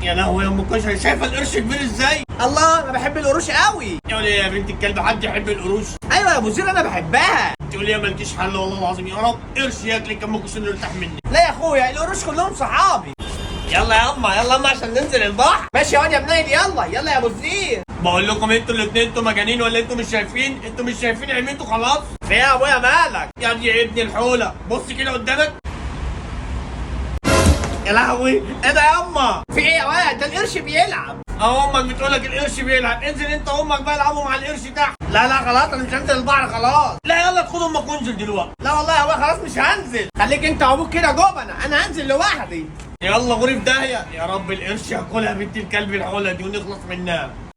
يا لهوي يا ام كشري، شايفه القرش كبير ازاي؟ الله انا بحب القروش قوي. تقول ايه يا بنت الكلب، حد يحب القروش؟ ايوه يا ابو زير انا بحبها. تقول يا مالكيش حل والله العظيم، يا رب قرش ياكلك ام كشري يرتاح مني. لا يا اخويا القروش كلهم صحابي. يلا يا اما، يلا يا اما عشان ننزل البحر. ماشي يا واد يا منيل، يلا يلا يا ابو زير. بقول لكم انتوا الاثنين انتوا مجانين ولا انتوا مش شايفين؟ انتوا مش شايفين عميتوا خلاص؟ في ايه يا ابويا مالك؟ يا دي ابن الحوله، بص كده قدامك. يا لهوي، ايه ده يا اما؟ في ايه يا واد؟ ده القرش بيلعب. اه امك بتقولك القرش بيلعب، انزل انت وامك بقى العبوا مع القرش تحت. لا لا خلاص انا مش هنزل البحر خلاص. لا يلا خد امك وانزل دلوقتي. لا والله يا ابويا خلاص مش هنزل، خليك انت وابوك كده جوه، انا هنزل لوحدي. يلا غوري في داهيه، يا رب القرش ياكلها بنت الكلب الحوله دي ونخلص منها.